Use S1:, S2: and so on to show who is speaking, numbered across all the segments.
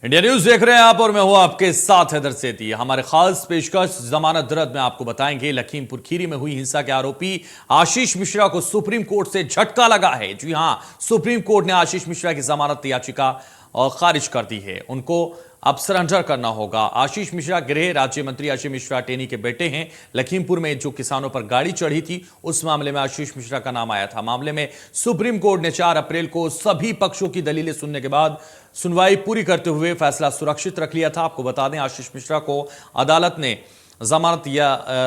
S1: India news देख रहे हैं आप और मैं हूं आपके साथ हैदर सेठी। हमारे खास पेशकश जमानत रद्द में आपको बताएंगे लखीमपुर खीरी में हुई हिंसा के आरोपी आशीष मिश्रा को सुप्रीम कोर्ट से झटका लगा है। जी हां, सुप्रीम कोर्ट ने आशीष मिश्रा की जमानत याचिका खारिज कर दी है। उनको अब सरेंडर करना होगा। आशीष मिश्रा गृह राज्य मंत्री आशीष मिश्रा टेनी के बेटे हैं। लखीमपुर में जो किसानों पर गाड़ी चढ़ी थी उस मामले में आशीष मिश्रा का नाम आया था। मामले में सुप्रीम कोर्ट ने 4 अप्रैल को सभी पक्षों की दलीलें सुनने के बाद सुनवाई पूरी करते हुए फैसला सुरक्षित रख लिया था। आपको बता दें, आशीष मिश्रा को अदालत ने जमानत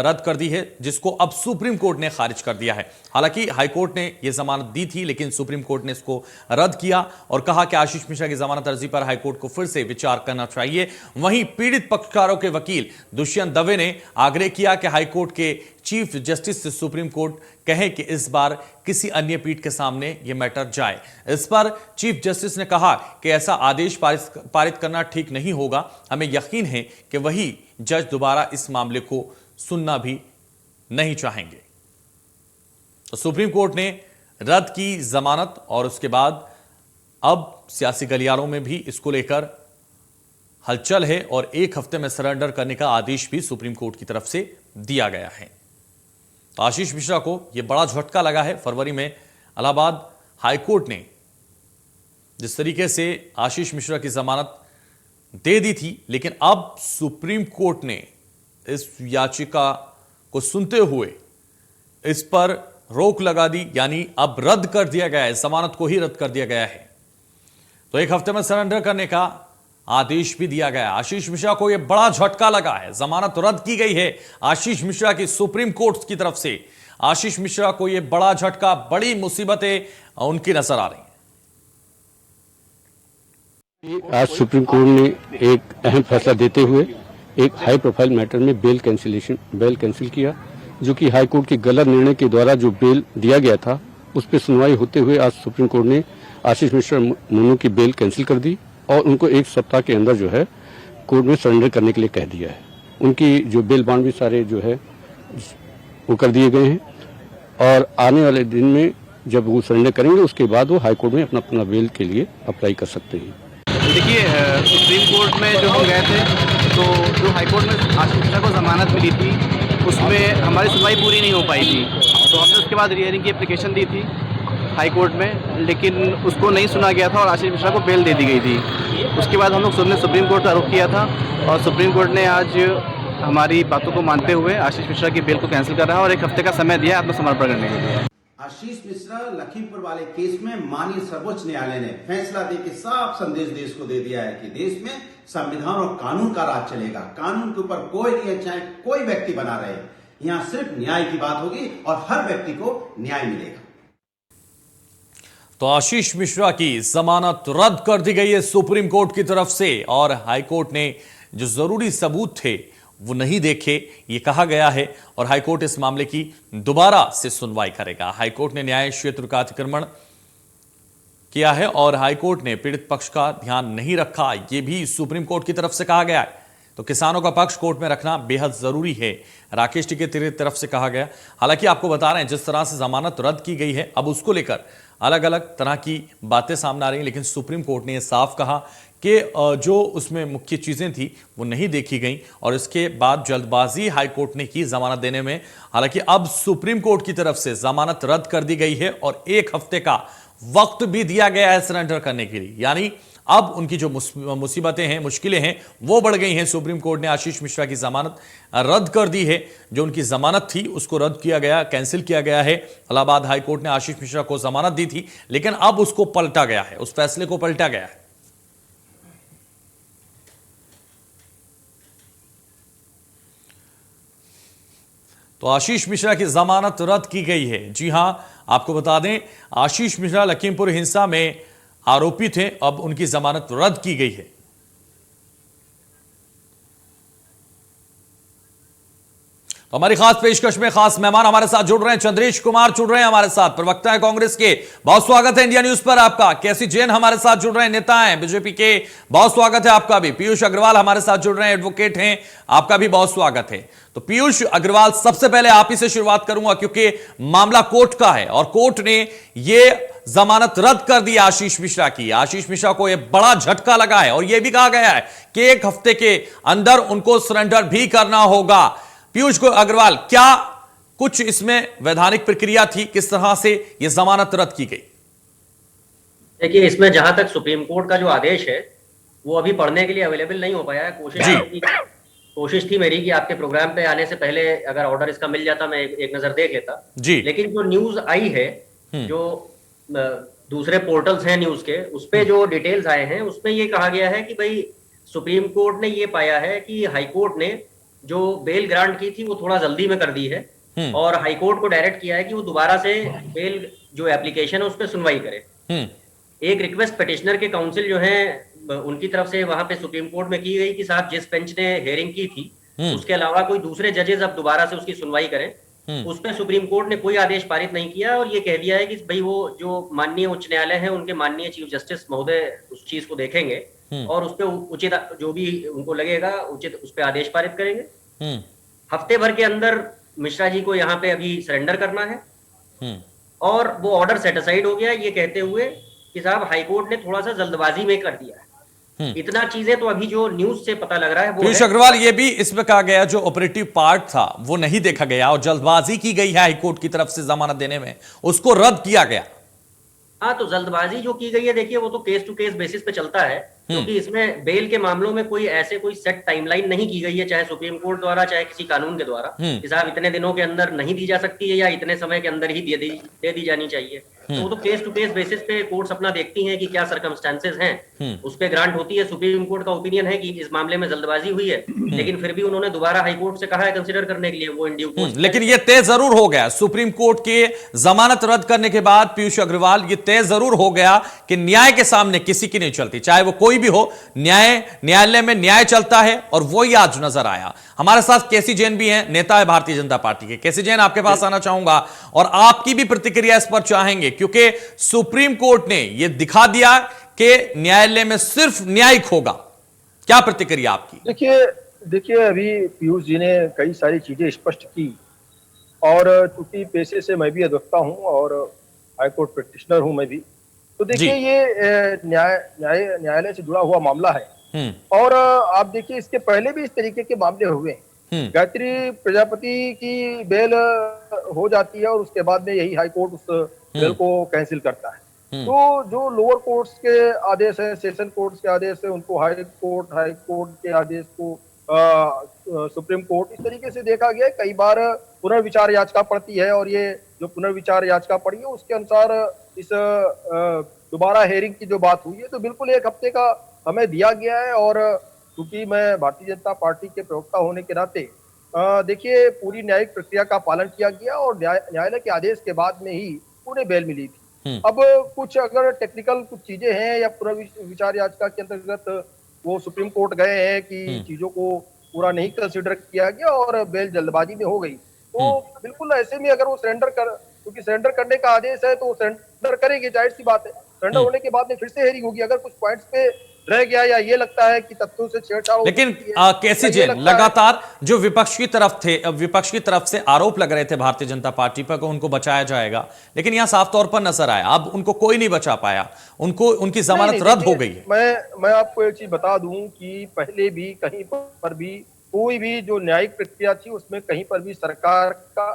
S1: रद्द कर दी है, जिसको अब सुप्रीम कोर्ट ने खारिज कर दिया है। हालांकि हाईकोर्ट ने यह जमानत दी थी, लेकिन सुप्रीम कोर्ट ने इसको रद्द किया और कहा कि आशीष मिश्रा की जमानत अर्जी पर हाईकोर्ट को फिर से विचार करना चाहिए। वहीं पीड़ित पक्षकारों के वकील दुष्यंत दवे ने आग्रह किया कि हाईकोर्ट के चीफ जस्टिस से सुप्रीम कोर्ट कहे कि इस बार किसी अन्य पीठ के सामने यह मैटर जाए। इस पर चीफ जस्टिस ने कहा कि ऐसा आदेश पारित करना ठीक नहीं होगा। हमें यकीन है कि वही जज दोबारा इस मामले को सुनना भी नहीं चाहेंगे। तो सुप्रीम कोर्ट ने रद्द की जमानत और उसके बाद अब सियासी गलियारों में भी इसको लेकर हलचल है और 1 हफ्ते में सरेंडर करने का आदेश भी सुप्रीम कोर्ट की तरफ से दिया गया है। तो आशीष मिश्रा को यह बड़ा झटका लगा है। फरवरी में इलाहाबाद हाईकोर्ट ने जिस तरीके से आशीष मिश्रा की जमानत दे दी थी, लेकिन अब सुप्रीम कोर्ट ने इस याचिका को सुनते हुए इस पर रोक लगा दी, यानी अब रद्द कर दिया गया है, जमानत को ही रद्द कर दिया गया है। तो 1 हफ्ते में सरेंडर करने का आदेश भी दिया गया। आशीष मिश्रा को यह बड़ा झटका लगा है। जमानत रद्द की गई है आशीष मिश्रा की सुप्रीम कोर्ट की तरफ से। आशीष मिश्रा को यह बड़ा झटका, बड़ी मुसीबतें उनकी नजर आ रही हैं।
S2: आज सुप्रीम कोर्ट ने एक अहम फैसला देते हुए एक हाई प्रोफाइल मैटर में बेल कैंसिल किया, जो कि हाई कोर्ट के गलत निर्णय के द्वारा जो बेल दिया गया था उस पर सुनवाई होते हुए आज सुप्रीम कोर्ट ने आशीष मिश्रा मुन्नू की बेल कैंसिल कर दी और उनको 1 सप्ताह के अंदर जो है कोर्ट में सरेंडर करने के लिए कह दिया है। उनकी जो बेल बॉन्ड भी सारे जो है वो कर दिए गए हैं और आने वाले दिन में जब वो सरेंडर करेंगे उसके बाद वो हाई कोर्ट में अपना बेल के लिए अप्लाई कर सकते हैं।
S3: देखिए, सुप्रीम कोर्ट में जो हम गए थे तो जो हाई कोर्ट में आशीष मिश्रा को ज़मानत मिली थी उसमें हमारी सुनवाई पूरी नहीं हो पाई थी। तो हमने उसके बाद रीहियरिंग की एप्लीकेशन दी थी हाई कोर्ट में, लेकिन उसको नहीं सुना गया था और आशीष मिश्रा को बेल दे दी गई थी। उसके बाद हम लोग सबने सुप्रीम कोर्ट का रुख किया था और सुप्रीम कोर्ट ने आज हमारी बातों को मानते हुए आशीष मिश्रा की बेल को कैंसिल कर रहा है और 1 हफ्ते का समय दिया आत्मसमर्पण करने के लिए।
S4: आशीष मिश्रा लखीमपुर वाले केस में माननीय सर्वोच्च न्यायालय ने फैसला देकर साफ संदेश देश को दे दिया है कि देश में संविधान और कानून का राज चलेगा। कानून के ऊपर कोई नहीं है, चाहे कोई व्यक्ति बना रहे। यहाँ सिर्फ न्याय की बात होगी और हर व्यक्ति को न्याय मिलेगा।
S1: तो आशीष मिश्रा की जमानत रद्द कर दी गई है सुप्रीम कोर्ट की तरफ से और हाई कोर्ट ने जो जरूरी सबूत थे वो नहीं देखे, ये कहा गया है और हाईकोर्ट इस मामले की दोबारा से सुनवाई करेगा। हाईकोर्ट ने न्याय क्षेत्र का अतिक्रमण किया है और हाईकोर्ट ने पीड़ित पक्ष का ध्यान नहीं रखा, यह भी सुप्रीम कोर्ट की तरफ से कहा गया है। तो किसानों का पक्ष कोर्ट में रखना बेहद जरूरी है, राकेश टिकैत की तरफ से कहा गया। हालांकि आपको बता रहे हैं, जिस तरह से जमानत रद्द की गई है, अब उसको लेकर अलग अलग तरह की बातें सामने आ रही हैं, लेकिन सुप्रीम कोर्ट ने यह साफ कहा कि जो उसमें मुख्य चीजें थी वो नहीं देखी गई और इसके बाद जल्दबाजी हाईकोर्ट ने की जमानत देने में। हालांकि अब सुप्रीम कोर्ट की तरफ से जमानत रद्द कर दी गई है और 1 हफ्ते का वक्त भी दिया गया है सरेंडर करने के लिए, यानी अब उनकी जो मुसीबतें हैं, मुश्किलें हैं, वो बढ़ गई हैं। सुप्रीम कोर्ट ने आशीष मिश्रा की जमानत रद्द कर दी है। जो उनकी जमानत थी उसको रद्द किया गया, कैंसिल किया गया है। इलाहाबाद हाईकोर्ट ने आशीष मिश्रा को जमानत दी थी, लेकिन अब उसको पलटा गया है, उस फैसले को पलटा गया है। तो आशीष मिश्रा की जमानत रद्द की गई है। जी हां, आपको बता दें, आशीष मिश्रा लखीमपुर हिंसा में आरोपी थे, अब उनकी जमानत रद्द की गई है। तो हमारी खास पेशकश में खास मेहमान हमारे साथ जुड़ रहे हैं, चंद्रेश कुमार जुड़ रहे हैं हमारे साथ, प्रवक्ता है कांग्रेस के। बहुत स्वागत है इंडिया न्यूज पर आपका। केसी जैन हमारे साथ जुड़ रहे हैं, नेता हैं बीजेपी के, बहुत स्वागत है आपका भी। पीयूष अग्रवाल हमारे साथ जुड़ रहे हैं, एडवोकेट हैं, आपका भी बहुत स्वागत है। तो पीयूष अग्रवाल, सबसे पहले आप ही से शुरुआत करूंगा क्योंकि मामला कोर्ट का है और कोर्ट ने यह जमानत रद्द कर दी आशीष मिश्रा की। आशीष मिश्रा को यह बड़ा झटका लगा है और यह भी कहा गया है कि 1 हफ्ते के अंदर उनको सरेंडर भी करना होगा। पीयूष अग्रवाल, क्या कुछ इसमें वैधानिक प्रक्रिया थी? किस तरह से यह जमानत रद्द की गई?
S5: देखिए, इसमें जहां तक सुप्रीम कोर्ट का जो आदेश है वो अभी पढ़ने के लिए अवेलेबल नहीं हो पाया है। कोशिश थी मेरी कि आपके प्रोग्राम पे आने से पहले अगर ऑर्डर इसका मिल जाता मैं एक नजर देख लेता
S1: जी।
S5: लेकिन जो न्यूज आई है, जो दूसरे पोर्टल्स हैं न्यूज के, उस पे जो डिटेल्स आए हैं उसमें ये कहा गया है कि भाई सुप्रीम कोर्ट ने ये पाया है कि हाई कोर्ट ने जो बेल ग्रांट की थी वो थोड़ा जल्दी में कर दी है और हाई कोर्ट को डायरेक्ट किया है कि वो दोबारा से बेल जो एप्लीकेशन है उस पर सुनवाई करे। एक रिक्वेस्ट पिटिशनर के काउंसिल जो है उनकी तरफ से वहां पे सुप्रीम कोर्ट में की गई कि साहब जिस बेंच ने हेयरिंग की थी उसके अलावा कोई दूसरे जजेस अब दोबारा से उसकी सुनवाई करें। उस पर सुप्रीम कोर्ट ने कोई आदेश पारित नहीं किया और ये कह दिया है कि भाई वो जो माननीय उच्च न्यायालय है उनके माननीय चीफ जस्टिस महोदय उस चीज को देखेंगे और उस पर उचित जो भी उनको लगेगा उचित उस पर आदेश पारित करेंगे। हफ्ते भर के अंदर मिश्रा जी को यहाँ पे अभी सरेंडर करना है और वो ऑर्डर सेटिसाइड हो गया ये कहते हुए कि साहब हाईकोर्ट ने थोड़ा सा जल्दबाजी में कर दिया है। इतना चीजें तो अभी जो न्यूज से पता लग रहा है वो
S1: पीयूष अग्रवाल, ये भी इसमें कहा गया जो ऑपरेटिव पार्ट था वो नहीं देखा गया और जल्दबाजी की गई है हाईकोर्ट की तरफ से जमानत देने में, उसको रद्द किया गया।
S5: हाँ, तो जल्दबाजी जो की गई है देखिए वो तो केस टू केस बेसिस पे चलता है क्योंकि इसमें बेल के मामलों में कोई सेट टाइमलाइन नहीं की गई है, चाहे सुप्रीम कोर्ट द्वारा चाहे किसी कानून के द्वारा कि साहब इतने दिनों के अंदर नहीं दी जा सकती है या इतने समय के अंदर ही दे दी जानी चाहिए। तो वो तो केस टू केस बेसिस पे कोर्ट्स अपना देखती हैं कि क्या सर्कमस्टेंसेस हैं, उस पे ग्रांट होती है। सुप्रीम कोर्ट का ओपिनियन है कि इस मामले में जल्दबाजी हुई है लेकिन फिर भी उन्होंने दोबारा हाई कोर्ट से कहा है कंसिडर करने के लिए, वो इन ड्यू कोर्स।
S1: लेकिन ये तय जरूर हो गया सुप्रीम कोर्ट के जमानत रद्द करने के बाद पीयूष अग्रवाल, ये तय जरूर हो गया कि न्याय के सामने किसी की नहीं चलती, चाहे वो कोई भी हो। न्यायालय में न्याय चलता है और वही आज नजर आया। हमारे साथ केसी जैन भी हैं, नेता है भारतीय जनता पार्टी के। केसी जैन, आपके पास आना चाहूंगा और आपकी भी प्रतिक्रिया इस पर चाहेंगे क्योंकि सुप्रीम कोर्ट ने यह दिखा दिया कि न्यायालय में सिर्फ न्यायिक होगा। क्या प्रतिक्रिया आपकी?
S6: देखिए अभी पीयूष जी ने कई सारी चीजें स्पष्ट की और चूंकि पेशे से मैं भी अधिवक्ता हूं और हाईकोर्ट प्रैक्टिशनर हूं मैं भी, तो देखिए ये न्यायालय से जुड़ा हुआ मामला है और आप देखिए इसके पहले भी इस तरीके के मामले हुए हैं। गायत्री प्रजापति की बेल हो जाती है और उसके बाद में यही हाई कोर्ट उस बेल को कैंसिल करता है। तो जो लोअर कोर्ट्स के आदेश है, सेशन कोर्ट्स के आदेश है, उनको हाई कोर्ट के आदेश को सुप्रीम कोर्ट, इस तरीके से देखा गया कई बार पुनर्विचार याचिका पड़ती है और ये जो पुनर्विचार याचिका पड़ी है उसके अनुसार इस दोबारा हेयरिंग की जो बात हुई है तो बिल्कुल 1 हफ्ते का हमें दिया गया है। और क्योंकि मैं भारतीय जनता पार्टी के प्रवक्ता होने के नाते देखिए पूरी न्यायिक प्रक्रिया का पालन किया गया और न्यायालय के आदेश के बाद में ही उन्हें बेल मिली थी। अब कुछ अगर टेक्निकल कुछ चीजें हैं या पुनर्विचार याचिका के अंतर्गत वो सुप्रीम कोर्ट गए हैं कि चीजों को पूरा नहीं कंसिडर किया गया और बेल जल्दबाजी में हो गई, तो बिल्कुल ऐसे में अगर वो क्योंकि सरेंडर करने का आदेश है तो वो सरेंडर करेंगे, जाहिर सी बात है। सरेंडर होने के बाद में फिर से हेयरिंग होगी। अगर कुछ पॉइंट्स पे रह गया या ये लगता है कि तथ्यों से छेड़छाड़,
S1: लेकिन केसी जैन, लगातार जो विपक्ष की तरफ से आरोप लग रहे थे भारतीय जनता पार्टी पर, उनको बचाया जाएगा, लेकिन यहां साफ तौर पर नजर आया अब उनको कोई नहीं बचा पाया, उनकी जमानत रद्द हो गई है।
S6: मैं आपको एक चीज बता दूं कि पहले भी कहीं पर भी कोई भी जो न्यायिक प्रक्रिया थी उसमें कहीं पर भी सरकार का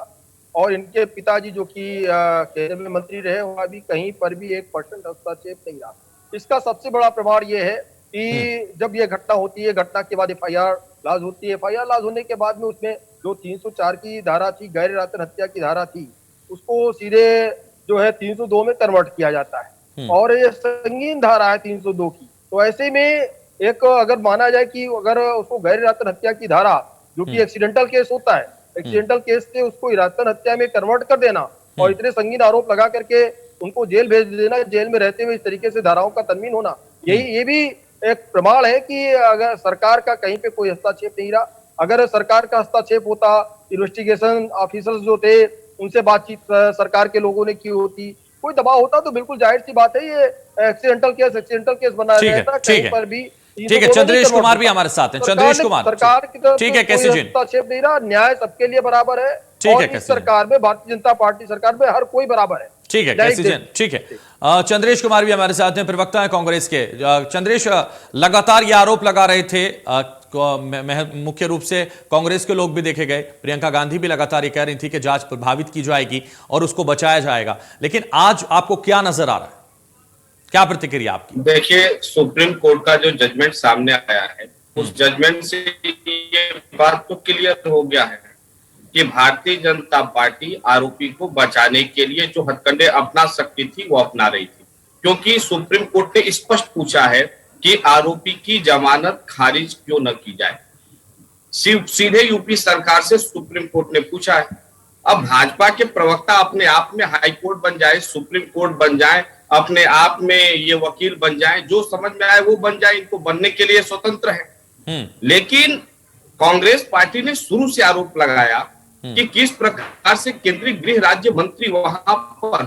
S6: और इनके पिताजी जो कि केंद्र में मंत्री रहे वहां भी कहीं पर भी 1% हस्तक्षेप नहीं रहा। इसका सबसे बड़ा प्रमाण ये है कि जब ये घटना होती है, घटना के बाद FIR लाज होती है, FIR लाज होने के बाद में उसमें जो 304 की धारा थी, गैर इरादतन हत्या की धारा थी, उसको सीधे जो है 302 में कन्वर्ट किया जाता है और ये संगीन धारा है 302 की। तो ऐसे में एक अगर माना जाए कि अगर उसको गैर इरादतन हत्या की धारा जो कि एक्सीडेंटल केस होता है, एक्सीडेंटल केस से उसको इरादतन हत्या में कन्वर्ट कर देना और इतने संगीन आरोप लगा करके उनको जेल भेज देना, जेल में रहते हुए इस तरीके से धाराओं का तनवीन होना, ये भी एक प्रमाण है कि अगर सरकार का कहीं पे कोई हस्तक्षेप नहीं रहा। अगर सरकार का हस्तक्षेप होता, इन्वेस्टिगेशन ऑफिसर्स जो थे उनसे बातचीत सरकार के लोगों ने की होती, कोई दबाव होता, तो बिल्कुल जाहिर सी बात है ये एक्सीडेंटल केस बना रहता कहीं पर भी।
S1: ठीक है, चंद्रेश कुमार भी हमारे साथ हैं। चंद्रेश कुमार,
S6: सरकार की तरफ
S1: ठीक है, कैसी जैन,
S6: हस्तक्षेप नहीं रहा, न्याय सबके लिए बराबर है और इस सरकार में भारतीय जनता पार्टी सरकार में हर कोई बराबर है।
S1: ठीक है
S6: न्यायिक
S1: कैसी जैन, ठीक है। चंद्रेश कुमार भी हमारे साथ हैं, प्रवक्ता हैं कांग्रेस के। चंद्रेश, लगातार ये आरोप लगा रहे थे, मुख्य रूप से कांग्रेस के लोग भी देखे गए, प्रियंका गांधी भी लगातार ये कह रही थी कि जांच प्रभावित की जाएगी और उसको बचाया जाएगा, लेकिन आज आपको क्या नजर आ रहा है, क्या प्रतिक्रिया आपकी?
S7: देखिए, सुप्रीम कोर्ट का जो जजमेंट सामने आया है, उस जजमेंट से ये बात तो क्लियर हो गया है कि भारतीय जनता पार्टी आरोपी को बचाने के लिए जो हथकंडे अपना सकती थी वो अपना रही थी, क्योंकि सुप्रीम कोर्ट ने स्पष्ट पूछा है कि आरोपी की जमानत खारिज क्यों न की जाए। सीधे यूपी सरकार से सुप्रीम कोर्ट ने पूछा है। अब भाजपा के प्रवक्ता अपने आप में हाई कोर्ट बन जाए, सुप्रीम कोर्ट बन जाए, अपने आप में ये वकील बन जाए, जो समझ में आए वो बन जाए, इनको बनने के लिए स्वतंत्र है। लेकिन कांग्रेस पार्टी ने शुरू से आरोप लगाया कि किस प्रकार से केंद्रीय गृह राज्य मंत्री वहां पर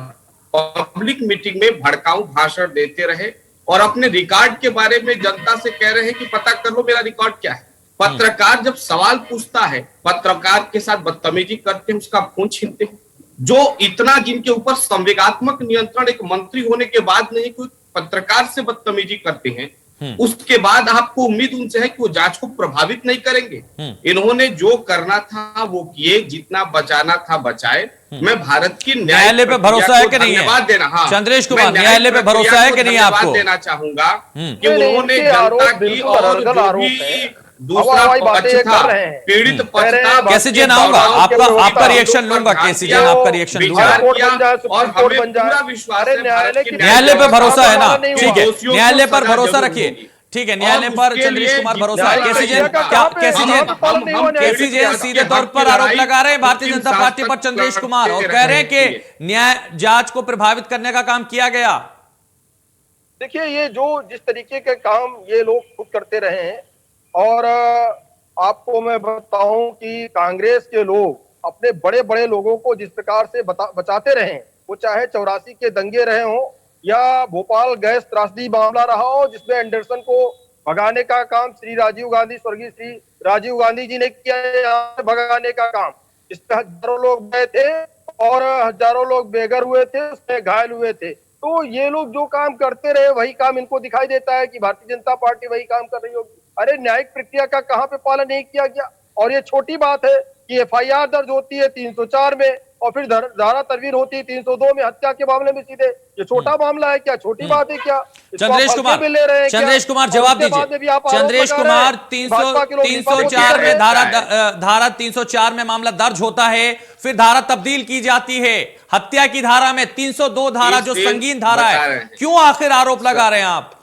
S7: पब्लिक मीटिंग में भड़काऊ भाषण देते रहे और अपने रिकॉर्ड के बारे में जनता से कह रहे हैं कि पता कर लो मेरा रिकॉर्ड क्या है। पत्रकार जब सवाल पूछता है, पत्रकार के साथ बदतमीजी करते हैं, उसका फोन छीनते हैं। जो इतना जिनके ऊपर संवेगात्मक नियंत्रण एक मंत्री होने के बाद नहीं कोई पत्रकार से बदतमीजी करते हैं, उसके बाद आपको उम्मीद उनसे है कि वो जांच को प्रभावित नहीं करेंगे। इन्होंने जो करना था वो किए, जितना बचाना था बचाए। मैं भारत की
S1: न्यायालय पे भरोसा है कि नहीं है?
S7: धन्यवाद देना, हाँ,
S1: चंद्रेश कुमार, न्यायालय पे भरोसा है कि नहीं आपको?
S7: देना चाहूंगा कि उन्होंने जनता की और जो भी दूसरा पक्ष था, पीड़ित पक्ष था,
S1: कैसी जैन आऊंगा, आपका रिएक्शन लूंगा, कैसी जैन आपका रिएक्शन लूंगा।
S7: और हमें पूरा विश्वास है
S1: न्यायालय पे भरोसा है ना, ठीक है, न्यायालय पर भरोसा रखिए, ठीक है, न्यायालय पर चंद्रेश कुमार भरोसा है। कैसी जैन, कैसी जैन सीधे तौर पर आरोप लगा रहे हैं भारतीय जनता पार्टी पर चंद्रेश कुमार और कह रहे हैं कि न्याय जांच को प्रभावित करने का काम किया गया।
S6: देखिए, ये जो जिस तरीके के काम ये लोग खुद करते रहे हैं, और आपको मैं बताऊं कि कांग्रेस के लोग अपने बड़े बड़े लोगों को जिस प्रकार से बचाते रहे, वो चाहे 84 के दंगे रहे हों या भोपाल गैस त्रासदी मामला रहा हो जिसमें एंडरसन को भगाने का काम श्री राजीव गांधी, स्वर्गीय श्री राजीव गांधी जी ने किया, यहाँ भगाने का काम, इसमें हजारों लोग गए थे और हजारों लोग बेघर हुए थे, उसमें घायल हुए थे। तो ये लोग जो काम करते रहे वही काम इनको दिखाई देता है कि भारतीय जनता पार्टी वही काम कर रही होगी। अरे, न्यायिक प्रक्रिया का कहाँ पे पालन नहीं किया गया? और ये छोटी बात है कि एफआईआर दर्ज होती है 304 में और फिर धारा तरवीर होती है 302 में हत्या के मामले में सीधे। ये छोटा मामला है क्या? छोटी बात है क्या?
S1: चंद्रेश कुमार जवाब दीजिए। चंद्रेश कुमार, 304 में धारा 304 में मामला दर्ज होता है, फिर धारा तब्दील की जाती है हत्या की धारा में, 302 धारा जो संगीन धारा है, क्यों आखिर आरोप लगा रहे हैं आप?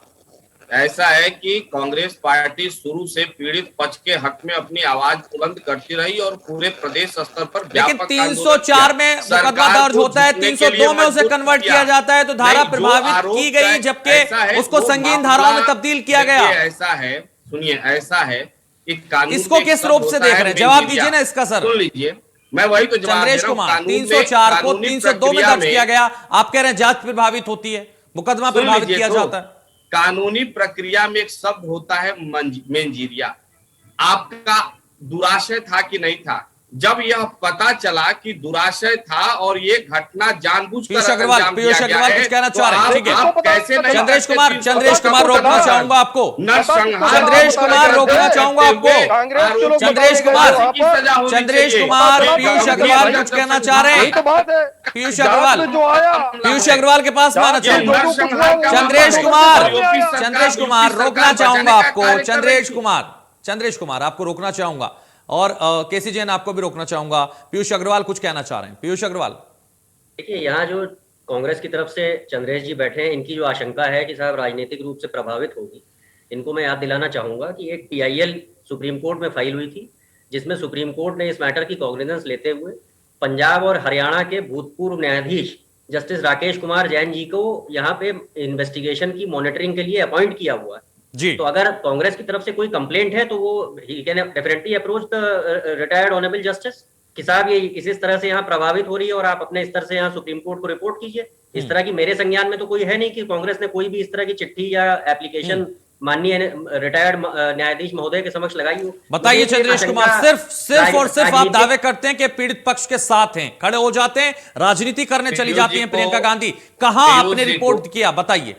S7: ऐसा है कि कांग्रेस पार्टी शुरू से पीड़ित पक्ष के हक में अपनी आवाज बुलंद करती रही और पूरे प्रदेश स्तर पर
S1: लेकिन 304 में मुकदमा दर्ज होता है, 302 में उसे कन्वर्ट किया जाता है, तो धारा प्रभावित की गई, जबकि उसको संगीन धाराओं में तब्दील किया गया।
S7: ऐसा है, सुनिए, ऐसा है कि कानून
S1: इसको किस रूप से देख रहे हैं? जवाब दीजिए ना इसका सर।
S7: सुन लीजिए, मैं वही तो जवाब
S1: चंद्रेश कुमार, 304 को 302 में दर्ज किया गया, आप कह रहे हैं जांच प्रभावित होती है, मुकदमा प्रभावित किया जाता है।
S7: कानूनी प्रक्रिया में एक शब्द होता है मंजीरिया। आपका दुराशय था कि नहीं था? जब यह पता चला कि दुराशय था और ये घटना जानबूझकर
S1: पीयूष अग्रवाल कुछ कहना चाह रहे हैं, ठीक है?
S7: कैसे नहीं?
S1: चंद्रेश कुमार रोकना चाहूंगा आपको, चंद्रेश कुमार रोकना चाहूंगा आपको, चंद्रेश कुमार पीयूष अग्रवाल कुछ कहना चाह रहे हैं, पीयूष अग्रवाल के पास आना चाहूंगा। चंद्रेश कुमार रोकना चाहूंगा आपको, चंद्रेश कुमार आपको रोकना चाहूंगा, और केसी जैन आपको भी रोकना चाहूंगा। पीयूष अग्रवाल कुछ कहना चाह रहे हैं, पीयूष अग्रवाल।
S5: देखिए, यहाँ जो कांग्रेस की तरफ से चंद्रेश जी बैठे हैं, इनकी जो आशंका है कि साहब राजनीतिक रूप से प्रभावित होगी, इनको मैं याद दिलाना चाहूंगा कि एक PIL सुप्रीम कोर्ट में फाइल हुई थी, जिसमें सुप्रीम कोर्ट ने इस मैटर की कॉग्निजेंस लेते हुए पंजाब और हरियाणा के भूतपूर्व न्यायाधीश जस्टिस राकेश कुमार जैन जी को यहाँ पे इन्वेस्टिगेशन की मॉनिटरिंग के लिए अपॉइंट किया हुआ है जी। तो अगर कांग्रेस की तरफ से कोई कंप्लेंट है तो वो he can definitely approach the retired honourable justice कि साहब ये इस तरह से यहाँ प्रभावित हो रही है और आप अपने स्तर से यहाँ सुप्रीम कोर्ट को रिपोर्ट कीजिए। इस तरह की मेरे संज्ञान में तो कोई है नहीं कि कांग्रेस ने कोई भी इस तरह की चिट्ठी या एप्लीकेशन माननीय रिटायर्ड न्यायाधीश महोदय के समक्ष लगाई हो।
S1: बताइए चंद्रेश कुमार, सिर्फ और सिर्फ आप
S5: राजनीतिक-
S1: दावे करते हैं कि पीड़ित पक्ष के साथ हैं, खड़े हो जाते हैं, राजनीति करने चली
S7: पीयूष
S1: जाती
S7: जी
S1: हैं
S7: को-
S1: प्रियंका गांधी। कहां
S7: पीयूष
S1: आपने
S7: जी
S1: रिपोर्ट
S7: को-
S1: किया, बताइए।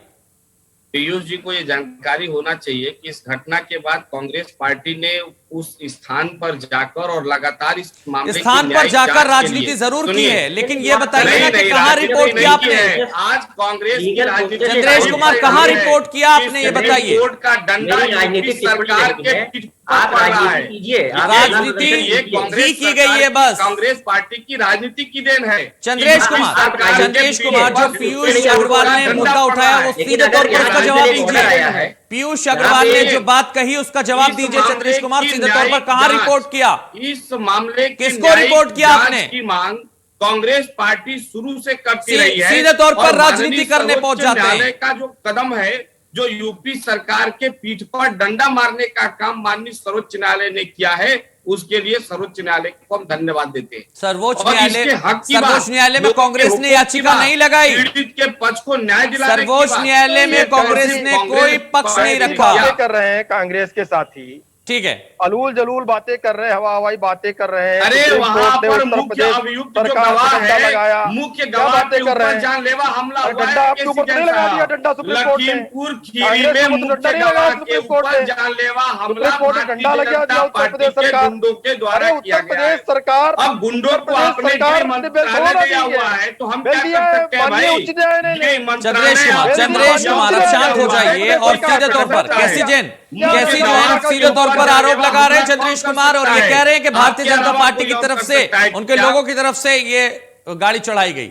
S7: पीयूष जी को ये जानकारी होना चाहिए कि इस घटना के बाद कांग्रेस पार्टी ने उस स्थान पर जाकर और लगातार इस मामले की
S1: स्थान पर
S7: न्यायिक
S1: जाकर
S7: जांच के
S1: राजनीति
S7: लिए-
S1: जरूर की
S7: सुनिए,
S1: है, लेकिन ये बताइए ना
S7: नहीं,
S1: कि
S7: नहीं,
S1: कहां
S7: राजनीति
S1: रिपोर्ट
S7: नहीं
S1: किया आपने?
S7: है। आज कांग्रेस की राजनीति
S1: चंद्रेश कुमार, कहां रिपोर्ट किया आपने, ये बताइए।
S7: कोर्ट का डंडा
S5: मेरी राजनीतिक
S7: यूपी सरकार
S5: टिप्पणी
S7: के
S5: नहीं है।
S7: पीठ पर
S5: आप
S7: पड़ रहा है।
S5: राजनीति कीजिए, आप
S1: राजनीति
S7: ये कांग्रेस
S1: की गई है
S7: सरकार
S1: बस।
S7: कांग्रेस पार्टी की राजनीति की देन है।
S1: चंद्रेश
S7: यूपी
S1: कुमार,
S7: सरकार के
S1: चंद्रेश
S7: पीठ
S1: कुमार, जो
S7: पर
S1: पीयूष
S7: यूपी
S1: अग्रवाल ने
S7: सरकार
S1: मुद्दा
S7: डंडा
S1: उठाया
S7: पड़ रहा
S1: वो
S7: है।
S1: सीधे तौर पर उसका जवाब दीजिए। पीयूष अग्रवाल ने जो बात कही उसका जवाब
S7: इस
S1: दीजिए
S7: मामले
S1: चंद्रेश कुमार,
S7: की
S1: सीधे तौर पर
S7: न्यायिक
S1: कहां
S7: जांच-
S1: रिपोर्ट किया?
S7: इस मामले की
S1: किसको
S7: न्यायिक
S1: रिपोर्ट किया
S7: जांच
S1: आपने?
S7: की मांग कांग्रेस पार्टी शुरू से करती रही है।
S1: सीधे तौर पर
S7: और
S1: राजनीति
S7: माननीय
S1: करने
S7: सर्वोच्च
S1: पहुंच जाते हैं।
S7: न्यायालय का जो कदम है, जो यूपी सरकार के पीठ पर डंडा मारने का काम माननीय सर्वोच्च न्यायालय ने किया है, उसके लिए सर्वोच्च न्यायालय को हम धन्यवाद देते हैं।
S1: सर्वोच्च
S7: और
S1: न्यायालय
S7: इसके हक की
S1: सर्वोच्च
S7: बात,
S1: न्यायालय में
S7: लोगों के
S1: कांग्रेस
S7: हुकूक
S1: ने
S7: की
S1: याचिका
S7: बात,
S1: नहीं लगाई।
S7: पीड़ित के पक्ष को न्याय दिलाने की
S1: सर्वोच्च
S7: बात।
S1: न्यायालय में
S7: ये
S1: कांग्रेस
S7: कैसी
S1: ने
S7: कांग्रेस
S1: कोई पक्ष नहीं
S7: पार्टी
S1: रखा।
S6: बातें कर रहे हैं कांग्रेस के साथी,
S1: ठीक है,
S6: अलूल जलूल बातें कर रहे हैं, हवा हवाई बातें कर रहे हैं।
S7: अरे
S6: सुप्रीम
S7: वहां
S6: कोर्ट ने
S7: पर
S6: उत्तर
S7: मुख्य
S6: प्रदेश
S7: अभियुक्त जो
S6: सरकार
S7: गवाह
S6: पर डंडा
S7: है,
S6: लगाया।
S7: मुख्य
S6: क्या
S7: गवाह
S6: बातें
S7: के
S6: कर रहे
S7: ऊपर
S6: हैं?
S7: जानलेवा हमला हुआ
S6: डंडा
S7: है।
S6: आपके ऊपर तो नहीं लगा दिया डंडा सुप्रीम कोर्ट ने?
S7: लखीमपुर खीरी
S6: कांग्रेस
S7: में
S6: के ऊपर तो
S7: मुख्य
S6: डंडा नहीं
S7: गवाह
S6: लगाया
S7: के
S6: सुप्रीम कोर्ट
S7: ऊपर
S6: ने।
S7: जानलेवा हमला
S6: सुप्रीम कोर्ट ने डंडा
S7: भारतीय
S6: लगा
S7: जनता
S6: दिया उत्तर
S7: पार्टी
S6: प्रदेश
S7: के
S6: सरकार।
S7: गुंडों के द्वारा
S6: अरे
S7: किया
S6: उत्तर
S7: गया है।
S6: प्रदेश सरकार,
S7: अब गुंडों
S6: उत्तर
S7: को
S6: प्रदेश
S7: अपने
S6: सरकार
S7: गृह
S6: ने बेल
S7: मंत्रालय
S6: थोड़ा
S7: दिया
S6: दी है।
S7: हुआ है, तो हम
S6: बेल
S7: क्या
S6: दिया
S7: कर
S6: है
S7: सकते हैं
S6: माननीय
S7: भाई?
S6: उच्च न्यायालय ने।
S7: गृह मंत्रालय
S1: चंद्रेश कुमार,
S7: आपसे
S1: चंद्रेश
S7: मांगा
S1: कुमार,
S7: हुआ
S1: अब शांत
S7: है।
S1: हो जाइए और सीधे तौर पर कैसी जैन सीधे तौर पर आरोप लगा रहे हैं चंद्रेश कुमार, और ये कह रहे हैं कि भारतीय जनता पार्टी की तरफ से, उनके लोगों की तरफ से ये गाड़ी चढ़ाई गई।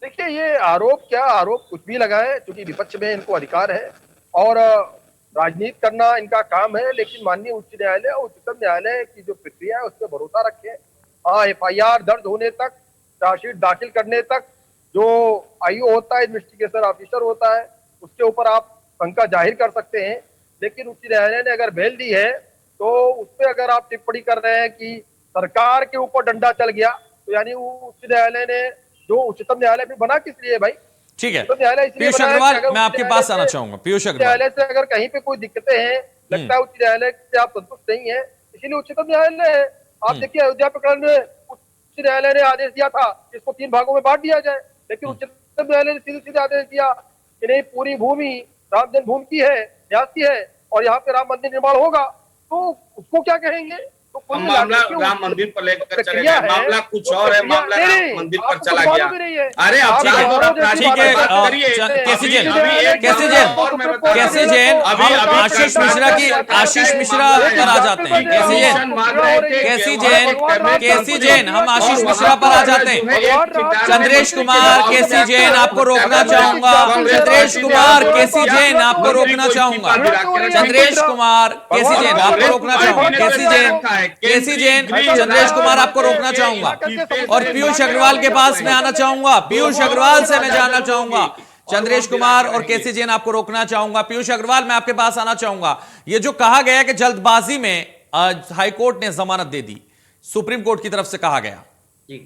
S6: देखिए, ये आरोप कुछ भी लगाए, क्योंकि विपक्ष में इनको अधिकार है और राजनीति करना इनका काम है। लेकिन माननीय उच्च न्यायालय और उच्चतम न्यायालय की जो प्रक्रिया है उस पर भरोसा रखें। हाँ, FIR दर्ज होने तक, चार्जशीट दाखिल करने तक जो IO होता है, इन्वेस्टिगेशन ऑफिसर होता है, उसके ऊपर आप शंका जाहिर कर सकते हैं। लेकिन उच्च न्यायालय ने अगर बेल दी है तो उस पर अगर आप टिप्पणी कर रहे हैं कि सरकार के ऊपर डंडा चल गया, तो यानी वो उच्च न्यायालय ने, जो उच्चतम न्यायालय भी बना किस लिए भाई?
S1: ठीक है,
S6: तो न्यायालय इसलिए
S1: पीयूष
S6: बनाया कि
S1: अग्रवाल,
S6: अगर
S1: मैं आपके
S6: उच्च
S1: पास
S6: न्यायालय
S1: आना
S6: से-
S1: चाहूंगा। पीयूष
S6: उच्च
S1: अग्रवाल,
S6: न्यायालय से अगर कहीं पे कोई दिक्कतें हैं, लगता है उच्च न्यायालय से आप संतुष्ट नहीं है, इसीलिए उच्चतम न्यायालय है। आप देखिए, अयोध्या प्रकरण में उच्च न्यायालय ने आदेश दिया था कि इसको 3 भागों में बांट दिया जाए, लेकिन उच्चतम न्यायालय ने सीधे सीधे आदेश दिया कि नहीं, पूरी भूमि राम जन्मभूमि की है, न्यास की है और यहाँ पे राम मंदिर निर्माण होगा, तो उसको क्या कहेंगे? तो कुल मिला
S7: मामला
S6: के
S7: राम मंदिर पर लेकर चले
S6: प्रक्रिया
S7: गए,
S6: है,
S7: मामला कुछ
S6: वो
S7: और है,
S6: प्रक्रिया-
S7: मामला
S6: नहीं,
S7: राम मंदिर पर
S6: आपको
S7: चला
S6: मालूम
S7: गया।
S6: भी नहीं है।
S7: अरे अब
S6: आप
S7: ठीक है,
S6: मानो जैसी
S1: ठीक है,
S6: बात करिए।
S1: कैसी जैन,
S7: अभी एक
S1: कैसी
S7: मामला
S1: जैन,
S7: और मैं बता रहा
S1: कैसे
S7: हूं।
S1: जैन,
S7: अभी
S1: हम आशीष मिश्रा की, आशीष मिश्रा पर आ जाते हैं। कैसी जैन, कैसी जैन, कैसी जैन, हम आशीष मिश्रा पर आ जाते हैं। चंद्रेश कुमार, कैसी जैन, आपको रोकना चाहूंगा। चंद्रेश कुमार, कैसी जैन, आपको रोकना चाहूंगा। चंद्रेश कुमार, कैसी जैन, आपको रोकना चाहूंगा। कैसी जैन, कैसी जैन, चंद्रेश कुमार, आपको रोकना चाहूंगा। और पीयूष अग्रवाल के पास मैं आना चाहूंगा। पीयूष अग्रवाल से मैं जानना चाहूंगा। चंद्रेश कुमार और कैसी जैन, आपको रोकना चाहूंगा। पीयूष अग्रवाल, मैं आपके पास आना चाहूंगा। ये जो कहा गया कि जल्दबाजी में हाईकोर्ट ने जमानत दे दी, सुप्रीम कोर्ट की तरफ से कहा गया
S5: जी,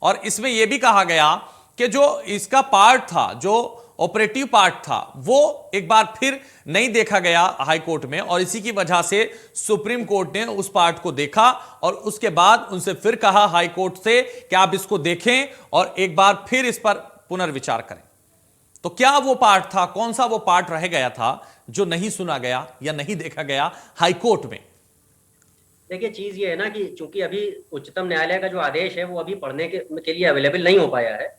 S1: और इसमें यह भी कहा गया कि जो इसका पार्ट था, जो ऑपरेटिव पार्ट था, वो एक बार फिर नहीं देखा गया हाई कोर्ट में, और इसी की वजह से सुप्रीम कोर्ट ने उस पार्ट को देखा और उसके बाद उनसे फिर कहा हाई कोर्ट से कि आप इसको देखें और एक बार फिर इस पर पुनर्विचार करें। तो क्या वो पार्ट था, कौन सा वो पार्ट रह गया था जो नहीं सुना गया या नहीं देखा गया हाई कोर्ट में?
S5: देखिए, चीज ये है ना कि चूंकि अभी उच्चतम न्यायालय का जो आदेश है वो अभी पढ़ने के लिए अवेलेबल नहीं हो पाया है,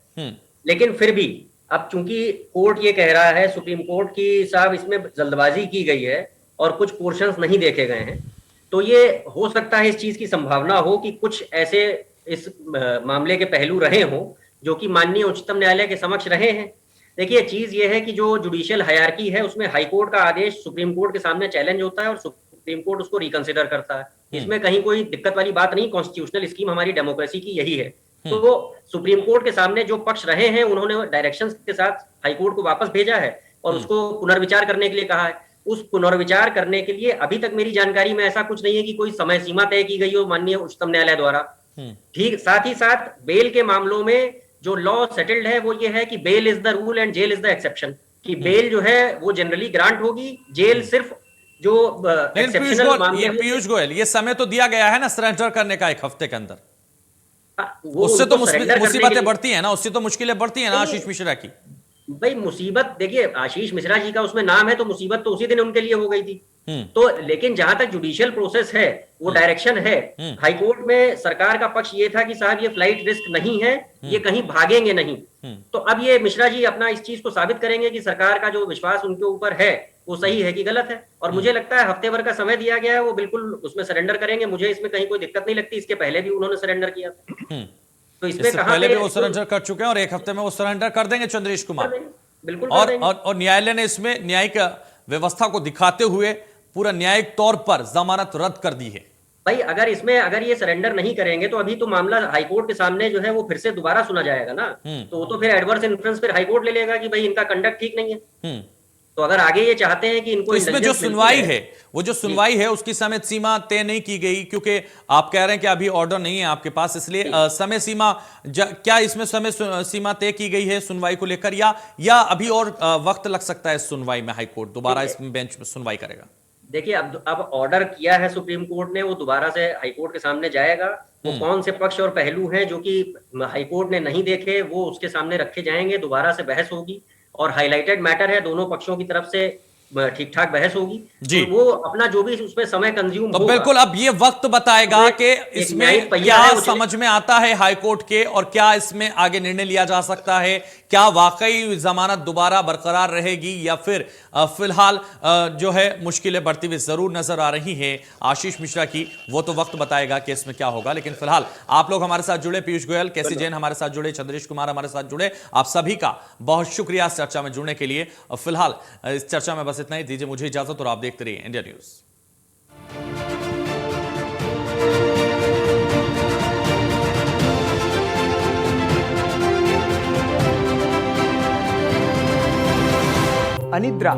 S5: लेकिन फिर भी अब चूंकि कोर्ट ये कह रहा है, सुप्रीम कोर्ट की साहब इसमें जल्दबाजी की गई है और कुछ पोर्शंस नहीं देखे गए हैं, तो ये हो सकता है, इस चीज की संभावना हो कि कुछ ऐसे इस मामले के पहलू रहे हों जो कि माननीय उच्चतम न्यायालय के समक्ष रहे हैं। देखिए, चीज ये है कि जो जुडिशियल हायरार्की है उसमें हाई कोर्ट का आदेश सुप्रीम कोर्ट के सामने चैलेंज होता है और सुप्रीम कोर्ट उसको रिकंसिडर करता है। इसमें कहीं कोई दिक्कत वाली बात नहीं, कॉन्स्टिट्यूशनल स्कीम हमारी डेमोक्रेसी की यही है। तो वो सुप्रीम कोर्ट के सामने जो पक्ष रहे हैं उन्होंने डायरेक्शंस के साथ हाई कोर्ट को वापस भेजा है और उसको पुनर्विचार करने के लिए कहा है। उस पुनर्विचार करने के लिए अभी तक मेरी जानकारी में ऐसा कुछ नहीं है कि कोई समय सीमा तय की गई हो माननीय उच्चतम न्यायालय द्वारा। ठीक, साथ ही साथ बेल के मामलों में जो लॉ सेटल्ड है वो ये है कि bail is the rule and jail is the exception. कि बेल जो है वो जनरली ग्रांट होगी, जेल सिर्फ जो
S1: लेकिन
S5: एक्सेप्शनल मामले
S1: पीयूष गोयल, ये समय तो दिया गया है ना सरेंडर करने का 1 हफ्ते के अंदर।
S5: वो
S1: उससे तो
S5: उनको surrender करने के
S1: मुसीबतें
S5: लिए-
S1: बढ़ती है ना, उससे तो मुश्किलें बढ़ती है ना आशीष मिश्रा की।
S5: भाई मुसीबत देखिए, आशीष मिश्रा जी का उसमें नाम है तो मुसीबत तो उसी दिन उनके लिए हो गई थी। तो लेकिन जहां तक जुडिशियल प्रोसेस है, वो डायरेक्शन है, हाईकोर्ट में सरकार का पक्ष ये था कि साहब ये फ्लाइट रिस्क नहीं है, ये कहीं भागेंगे नहीं। तो अब ये मिश्रा जी अपना इस चीज को साबित करेंगे कि सरकार का जो विश्वास उनके ऊपर है वो सही है कि गलत है। और मुझे लगता है हफ्ते भर का समय दिया गया है, वो बिल्कुल उसमें सरेंडर करेंगे। मुझे इसमें कहीं कोई दिक्कत नहीं लगती, इसके पहले भी उन्होंने सरेंडर किया था। तो इसमें
S1: इससे पहले भी वो सरेंडर कर चुके हैं और 1 हफ्ते में वो सरेंडर कर देंगे चंद्रेश कुमार।
S5: बिल्कुल
S1: और न्यायालय ने इसमें न्यायिक व्यवस्था को दिखाते हुए पूरा न्यायिक तौर पर जमानत रद्द कर दी है।
S5: भाई अगर ये सरेंडर नहीं करेंगे तो अभी तो मामला हाईकोर्ट के सामने जो है वो फिर से दोबारा सुना जाएगा ना। तो वो तो फिर एडवर्स इन्फ्लुएंस फिर हाईकोर्ट ले लेगा कि भाई इनका कंडक्ट ठीक नहीं है। तो अगर आगे ये चाहते हैं कि इनको
S1: तो इसमें जो सुनवाई है, वो जो सुनवाई है उसकी समय सीमा तय नहीं की गई, क्योंकि आप कह रहे हैं कि अभी ऑर्डर नहीं है आपके पास, इसलिए समय सीमा क्या इसमें समय सीमा तय की गई है सुनवाई को लेकर, या अभी और वक्त लग सकता है सुनवाई में? हाईकोर्ट दोबारा इस बेंच में सुनवाई करेगा?
S5: देखिए अब ऑर्डर किया है सुप्रीम कोर्ट ने, वो दोबारा से हाईकोर्ट के सामने जाएगा। वो कौन से पक्ष और पहलू हैं जो कि हाईकोर्ट ने नहीं देखे, वो उसके सामने रखे जाएंगे, दोबारा से बहस होगी। और हाईलाइटेड मैटर है, दोनों पक्षों की तरफ से ठीक ठाक बहस होगी जी। तो वो अपना जो भी उसमें समय कंज्यूम
S1: तो बिल्कुल अब ये वक्त बताएगा कि इसमें क्या समझ में आता है हाईकोर्ट के, और क्या इसमें आगे निर्णय लिया जा सकता है। क्या वाकई जमानत दोबारा बरकरार रहेगी, या फिर फिलहाल जो है मुश्किलें बढ़ती हुई जरूर नजर आ रही हैं आशीष मिश्रा की, वो तो वक्त बताएगा कि इसमें क्या होगा। लेकिन फिलहाल आप लोग हमारे साथ जुड़े, पीयूष गोयल, केसी जैन हमारे साथ जुड़े, चंद्रेश कुमार हमारे साथ जुड़े, आप सभी का बहुत शुक्रिया इस चर्चा में जुड़ने के लिए। फिलहाल इस चर्चा में बस इतना ही, दीजिए मुझे इजाजत और आप देखते रहिए इंडिया न्यूज।
S8: अनिद्रा